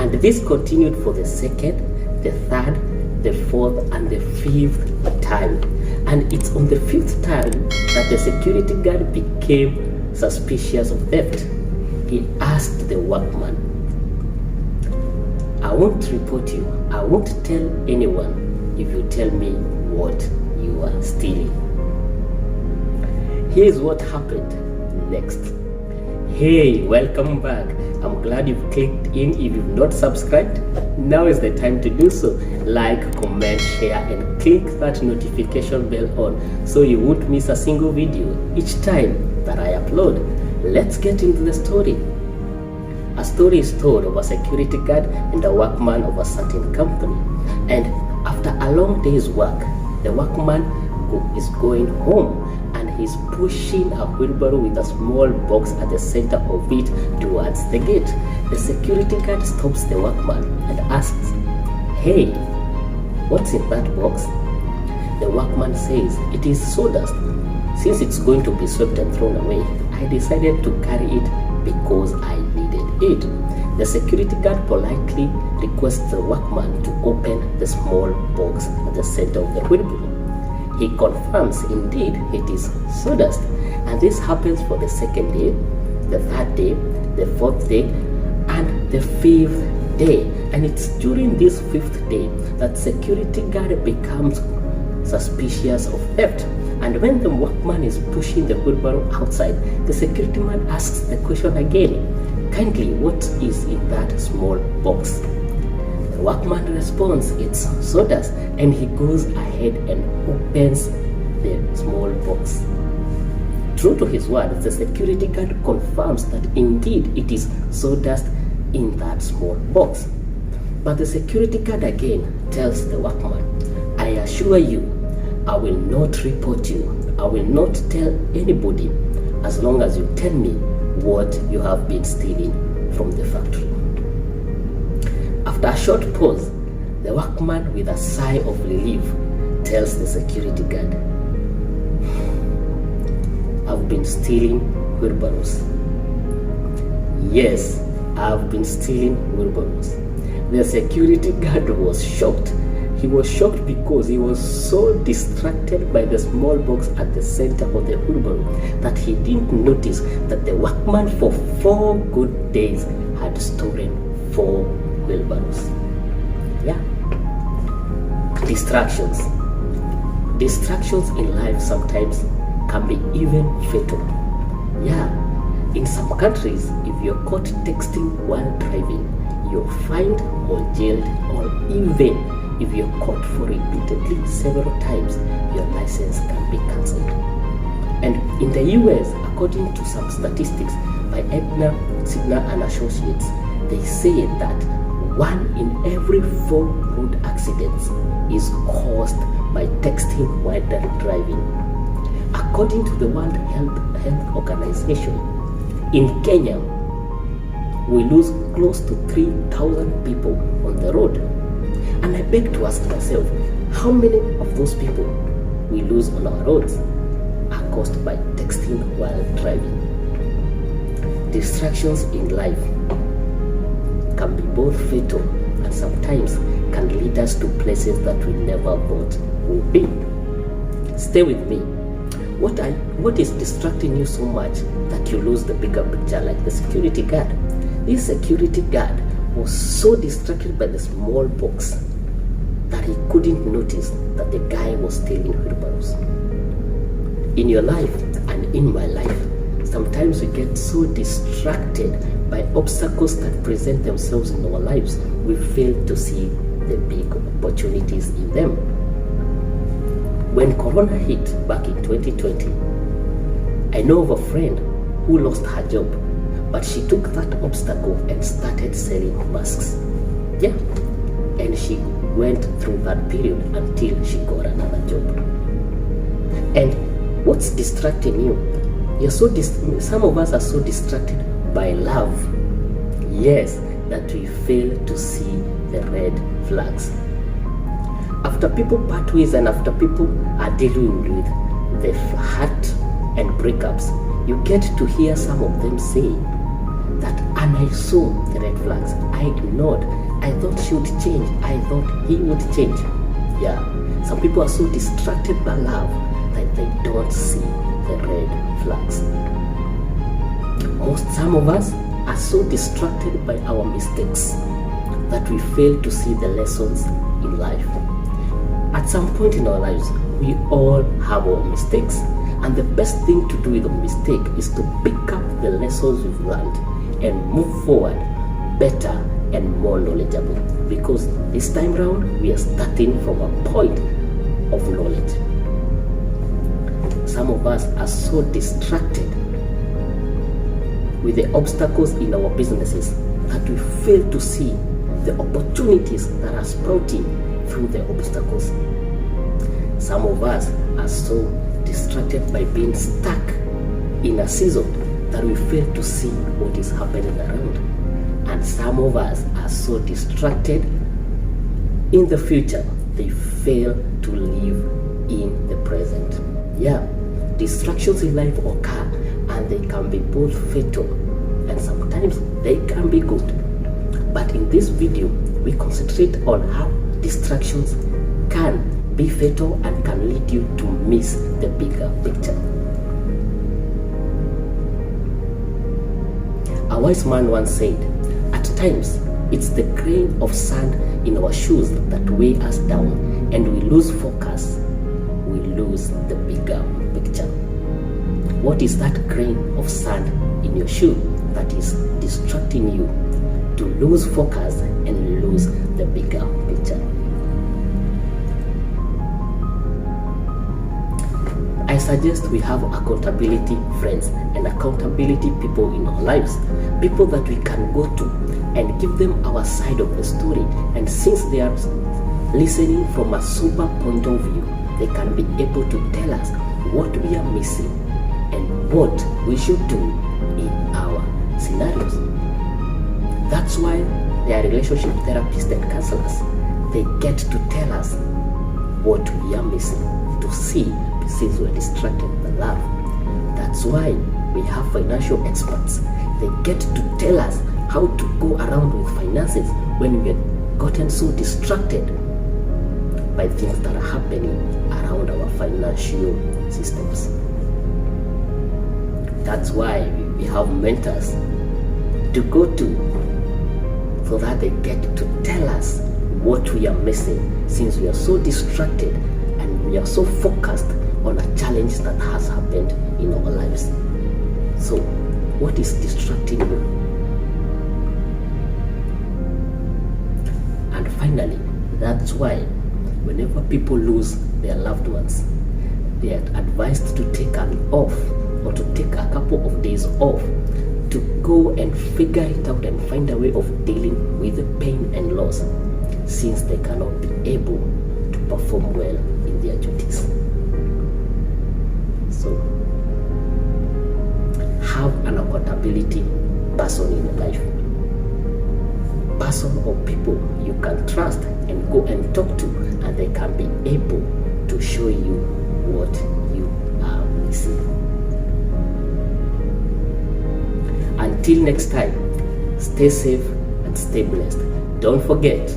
And this continued for the second, the third, the fourth, and the fifth time. And it's on the fifth time that the security guard became suspicious of theft. He asked the workman, "I won't report you. I won't tell anyone if you tell me what you are stealing." Here's what happened next. Hey, welcome back. I'm glad you've clicked in. If you've not subscribed, now is the time to do so. Like, comment, share, and click that notification bell on so you won't miss a single video each time that I upload. Let's get into the story. A story is told of a security guard and a workman of a certain company. And after a long day's work, the workman is going home and he's pushing a wheelbarrow with a small box at the center of it towards the gate. The security guard stops the workman and asks, "Hey, what's in that box?" The workman says, "It is sawdust. Since it's going to be swept and thrown away, I decided to carry it because I needed it." The security guard politely requests the workman to open the small box at the center of the wheelbarrow. He confirms indeed it is sawdust, and this happens for the second day, the third day, the fourth day, and the fifth day. And it's during this fifth day that security guard becomes suspicious of theft. And when the workman is pushing the wheelbarrow outside, the security man asks the question again, "Kindly, what is in that small box?" The workman responds, "It's sawdust," and he goes ahead and opens the small box. True to his word, the security guard confirms that indeed it is sawdust in that small box. But the security guard again tells the workman, "I assure you, I will not report you. I will not tell anybody as long as you tell me what you have been stealing from the factory." After a short pause, the workman, with a sigh of relief, tells the security guard, "I've been stealing wheelbarrows. Yes, I've been stealing wheelbarrows." The security guard was shocked. He was shocked because he was so distracted by the small box at the center of the wheelbarrow that he didn't notice that the workman for 4 good days had stolen 4 wheelbarrows. Yeah. Distractions. Distractions in life sometimes can be even fatal. Yeah. In some countries, if you're caught texting while driving, you're fined or jailed, or even if you're caught for repeatedly several times, your license can be cancelled. And in the US, according to some statistics by Ebner, Sidner and Associates, they say that 1 in every 4 road accidents is caused by texting while driving. According to the World Health Organization, in Kenya, we lose close to 3,000 people on the road. And I beg to ask myself, how many of those people we lose on our roads are caused by texting while driving? Distractions in life can be both fatal and sometimes can lead us to places that we never thought would be. Stay with me. What is distracting you so much that you lose the bigger picture, like the security guard? This security guard was so distracted by the small box that he couldn't notice that the guy was stealing wheelbarrows. In your life and in my life, sometimes we get so distracted by obstacles that present themselves in our lives, we fail to see the big opportunities in them. When Corona hit back in 2020, I know of a friend who lost her job, but she took that obstacle and started selling masks. Yeah, and she went through that period until she got another job. And what's distracting you? Some of us are so distracted by love, yes, that we fail to see the red flags. After people part ways and after people are dealing with the hurt and breakups, you get to hear some of them say, And I saw the red flags. I ignored. I thought she would change. I thought he would change. Yeah. Some people are so distracted by love that they don't see the red flags. Some of us are so distracted by our mistakes that we fail to see the lessons in life. At some point in our lives, we all have our mistakes, and the best thing to do with a mistake is to pick up the lessons we've learned and move forward better and more knowledgeable, because this time round we are starting from a point of knowledge. Some of us are so distracted with the obstacles in our businesses that we fail to see the opportunities that are sprouting through the obstacles. Some of us are so distracted by being stuck in a season that we fail to see what is happening around. And some of us are so distracted in the future, they fail to live in the present. Yeah, distractions in life occur, and they can be both fatal and sometimes they can be good. But in this video, we concentrate on how distractions can be fatal and can lead you to miss the bigger picture. A wise man once said, at times, it's the grain of sand in our shoes that weigh us down, and we lose focus. We lose the bigger picture. What is that grain of sand in your shoe that is distracting you to lose focus and lose the bigger picture? I suggest we have accountability friends and accountability people in our lives, people that we can go to and give them our side of the story, and since they are listening from a sober point of view, they can be able to tell us what we are missing and what we should do in our scenarios. That's why they are relationship therapists and counselors. They get to tell us what we are missing to see since we're distracted by love. That's why we have financial experts. They get to tell us how to go around with finances when we get gotten so distracted by things that are happening around our financial systems. That's why we have mentors to go to, so that they get to tell us what we are missing, since we are so distracted and we are so focused on a challenge that has happened in our lives. So, what is distracting you? And finally, that's why whenever people lose their loved ones, they are advised to take an off, or to take a couple of days off, to go and figure it out and find a way of dealing with the pain and loss, since they cannot be able to perform well in their duties. So, have an accountability person in your life. Person or people you can trust and go and talk to, and they can be able to show you what you are missing. Until next time, stay safe and stay blessed. Don't forget,